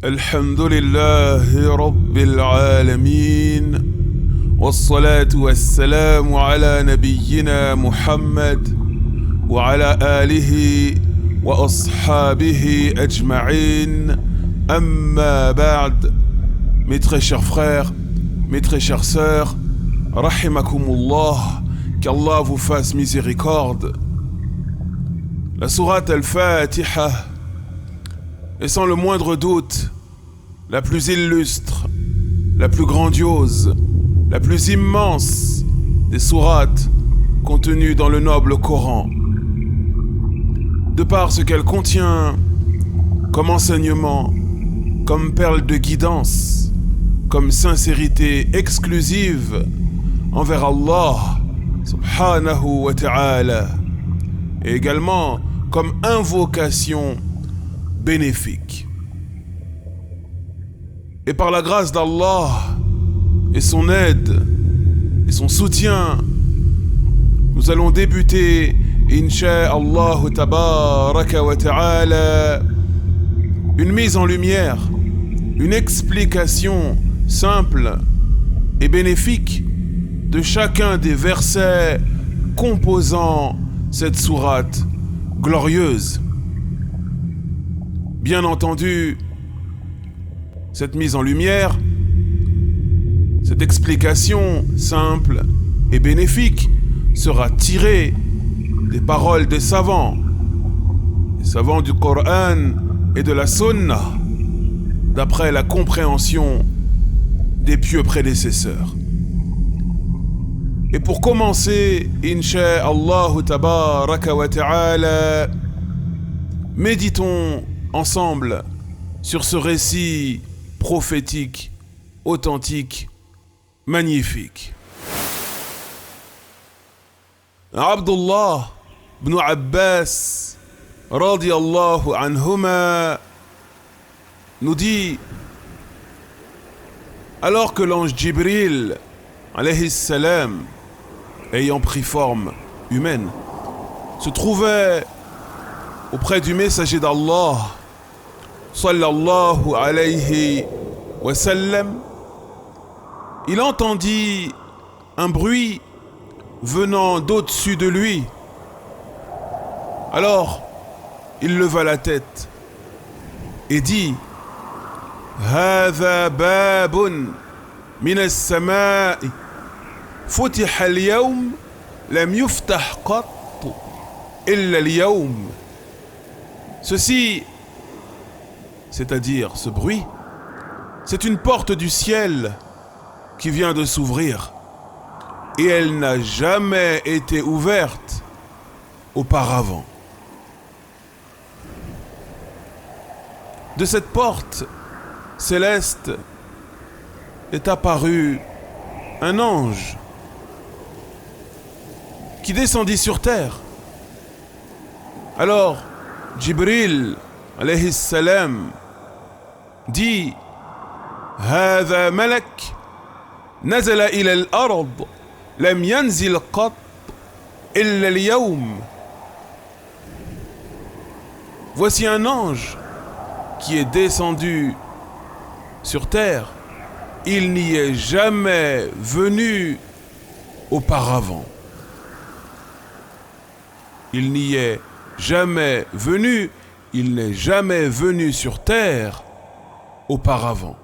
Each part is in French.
الحمد لله رب العالمين والصلاة والسلام على نبينا محمد وعلى آله وأصحابه أجمعين أما بعد. Mes très chers frères, mes très chères sœurs, rahimakumullah, qu'Allah vous fasse miséricorde. La sourate Al-Fatiha est sans le moindre doute la plus illustre, la plus grandiose, la plus immense des sourates contenues dans le noble Coran. De par ce qu'elle contient comme enseignement, comme perle de guidance, comme sincérité exclusive envers Allah subhanahu wa ta'ala, et également comme invocation bénéfique. Et par la grâce d'Allah et son aide et son soutien, nous allons débuter, insha'Allah tabaraka wa ta'ala, une mise en lumière, une explication simple et bénéfique de chacun des versets composant cette sourate glorieuse. Bien entendu, cette mise en lumière, cette explication simple et bénéfique sera tirée des paroles des savants du Coran et de la Sunna, d'après la compréhension des pieux prédécesseurs. Et pour commencer, insha'Allah tabaraka wa ta'ala, méditons ensemble sur ce récit prophétique, authentique, magnifique. Abdullah ibn Abbas radiyallahu anhuma nous dit: alors que l'ange Jibril alayhi salam, ayant pris forme humaine, se trouvait auprès du messager d'Allah sallallahu alayhi wa sallam, il entendit un bruit venant d'au-dessus de lui. Alors il leva la tête et dit: هذا باب من السماء فتح اليوم لم يفتح قط إلا اليوم. Ceci, c'est-à-dire ce bruit, c'est une porte du ciel qui vient de s'ouvrir et elle n'a jamais été ouverte auparavant. De cette porte céleste est apparu un ange qui descendit sur terre. Alors Jibril alayhi salam dit: هذا ملك نزل إلى الأرض لم ينزل قط إلا اليوم. Voici un ange qui est descendu sur terre, il n'y est jamais venu auparavant. Il n'y est jamais venu, il n'est jamais venu sur terre auparavant.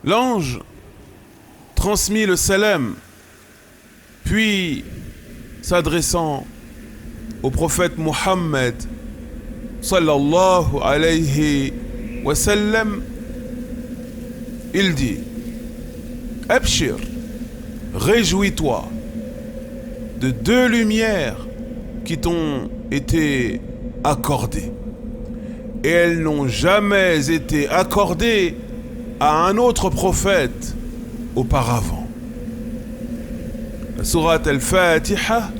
L'ange transmit le salam, puis s'adressant au prophète Muhammad sallallahu alayhi wa sallam, il dit: Abshir, réjouis-toi de deux lumières qui t'ont été accordées. Et elles n'ont jamais été accordées à un autre prophète auparavant. La sourate Al-Fatiha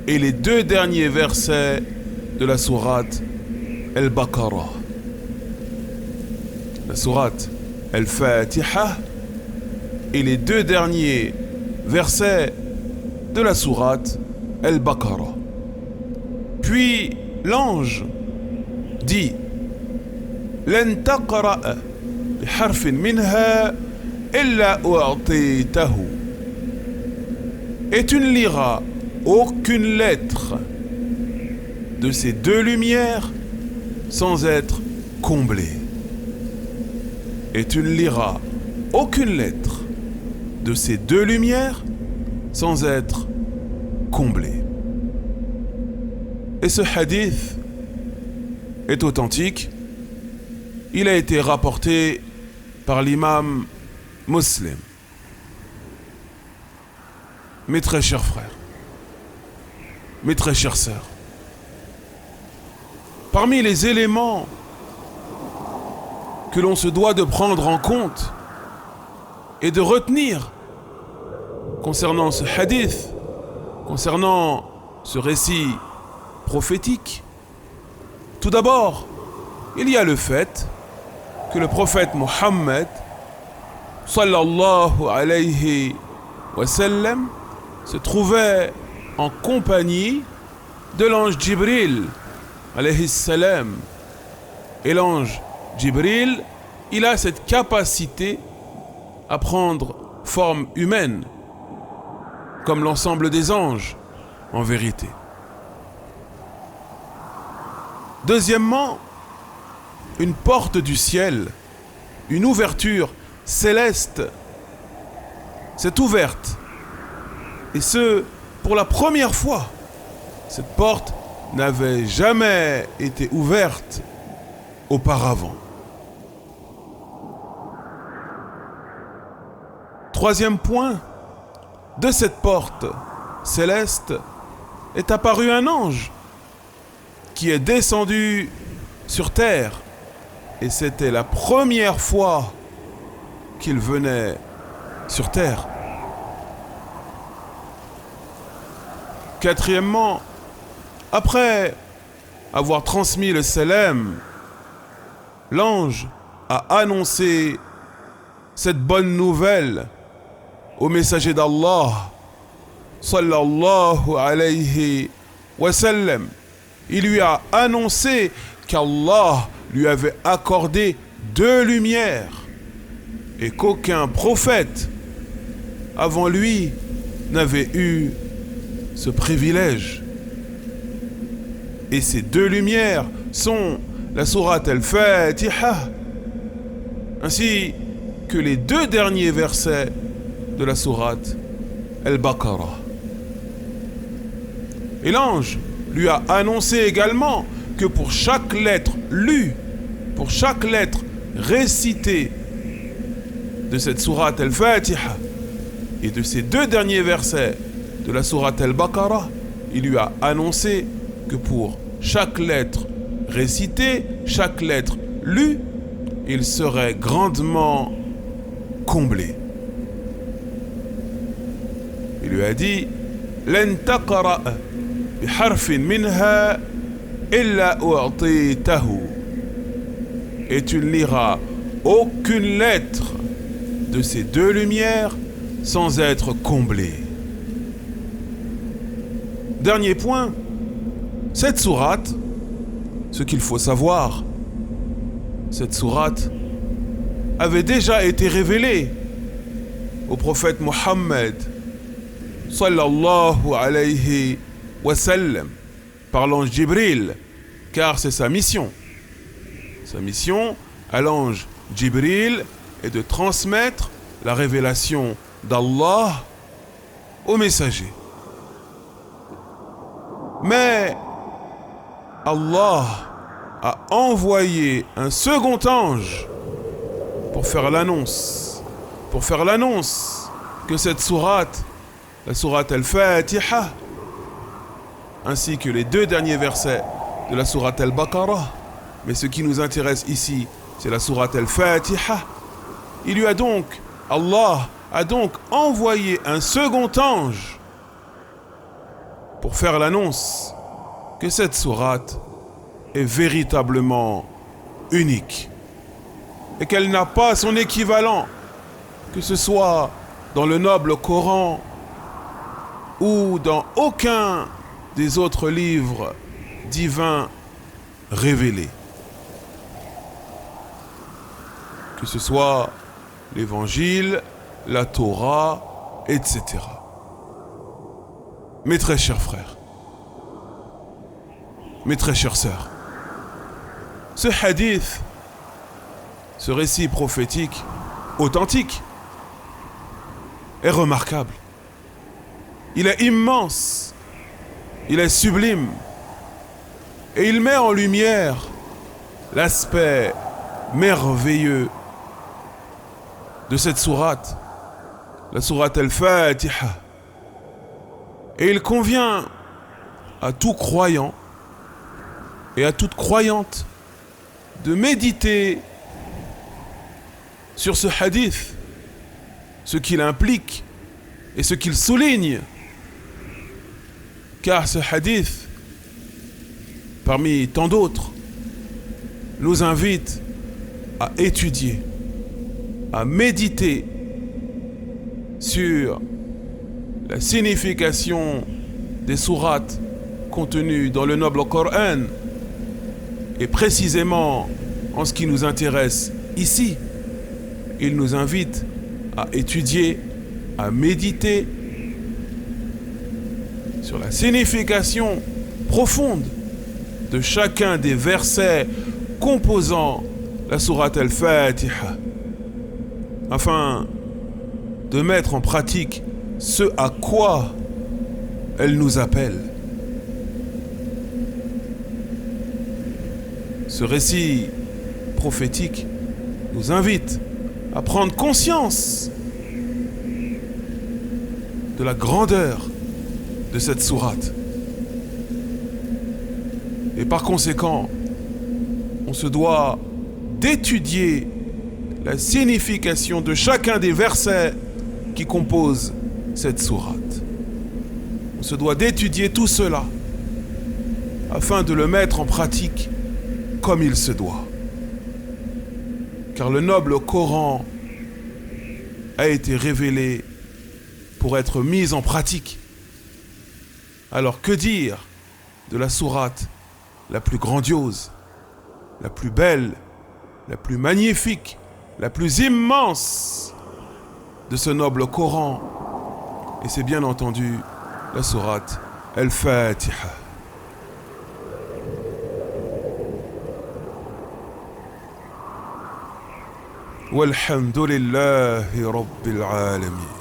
et les deux derniers versets de la sourate Al-Baqarah. La sourate Al-Fatiha et les deux derniers versets de la sourate Al-Baqarah. Puis l'ange dit لن تقرأ بحرف منها إلا أعطيته. Et tu ne liras aucune lettre de ces deux lumières sans être comblé. Et tu ne liras aucune lettre de ces deux lumières sans être comblé. Et ce hadith est authentique. Il a été rapporté par l'imam Muslim. Mes très chers frères, mes très chères sœurs, parmi les éléments que l'on se doit de prendre en compte et de retenir concernant ce hadith, concernant ce récit prophétique, tout d'abord, il y a le fait que le prophète Mohammed sallallahu alayhi wa sallam se trouvait en compagnie de l'ange Jibril alayhi salam. Et l'ange Jibril, il a cette capacité à prendre forme humaine, comme l'ensemble des anges, en vérité. Deuxièmement, une porte du ciel, une ouverture céleste, s'est ouverte. Et ce, pour la première fois. Cette porte n'avait jamais été ouverte auparavant. Troisième point, de cette porte céleste est apparu un ange qui est descendu sur terre. Et c'était la première fois qu'il venait sur terre. Quatrièmement, après avoir transmis le salam, l'ange a annoncé cette bonne nouvelle au messager d'Allah, sallallahu alayhi wa sallam. Il lui a annoncé qu'Allah lui avait accordé deux lumières et qu'aucun prophète avant lui n'avait eu ce privilège. Et ces deux lumières sont la sourate Al-Fatiha ainsi que les deux derniers versets de la sourate Al-Baqarah. Et l'ange lui a annoncé également que pour chaque lettre lue, pour chaque lettre récitée de cette sourate Al-Fatiha et de ces deux derniers versets de la sourate Al-Baqarah, il lui a annoncé que pour chaque lettre récitée, chaque lettre lue, il serait grandement comblé. Il lui a dit لن تقرأ بحرف منها إلا أعطيته. Et tu ne liras aucune lettre de ces deux lumières sans être comblé. Dernier point, cette sourate, ce qu'il faut savoir, cette sourate avait déjà été révélée au prophète Mohammed sallallahu alayhi wa sallam par l'ange Jibril, car c'est sa mission. Sa mission à l'ange Jibril est de transmettre la révélation d'Allah au messager. Mais Allah a envoyé un second ange pour faire l'annonce que cette sourate, la sourate Al-Fatiha, ainsi que les deux derniers versets de la sourate Al-Baqarah, mais ce qui nous intéresse ici, c'est la sourate Al-Fatiha. Allah a donc envoyé un second ange pour faire l'annonce que cette sourate est véritablement unique et qu'elle n'a pas son équivalent, que ce soit dans le noble Coran ou dans aucun des autres livres divins révélés. que ce soit l'évangile, la Torah, etc. Mes très chers frères, mes très chères sœurs, ce hadith, ce récit prophétique authentique est remarquable. Il est immense, il est sublime et il met en lumière l'aspect merveilleux de cette sourate, la sourate Al-Fatiha. Et il convient à tout croyant et à toute croyante de méditer sur ce hadith, ce qu'il implique et ce qu'il souligne. Car ce hadith, parmi tant d'autres, nous invite à étudier, à méditer sur la signification des sourates contenues dans le noble Coran, et précisément en ce qui nous intéresse ici. Il nous invite à étudier, à méditer sur la signification profonde de chacun des versets composant la sourate Al-Fatiha, afin de mettre en pratique ce à quoi elle nous appelle. Ce récit prophétique nous invite à prendre conscience de la grandeur de cette sourate. Et par conséquent, on se doit d'étudier la signification de chacun des versets qui composent cette sourate. On se doit d'étudier tout cela afin de le mettre en pratique comme il se doit. Car le noble Coran a été révélé pour être mis en pratique. Alors que dire de la sourate la plus grandiose, la plus belle, la plus magnifique, la plus immense de ce noble Coran? Et c'est bien entendu la sourate Al-Fatiha. Walhamdulillahi Rabbil Alamin.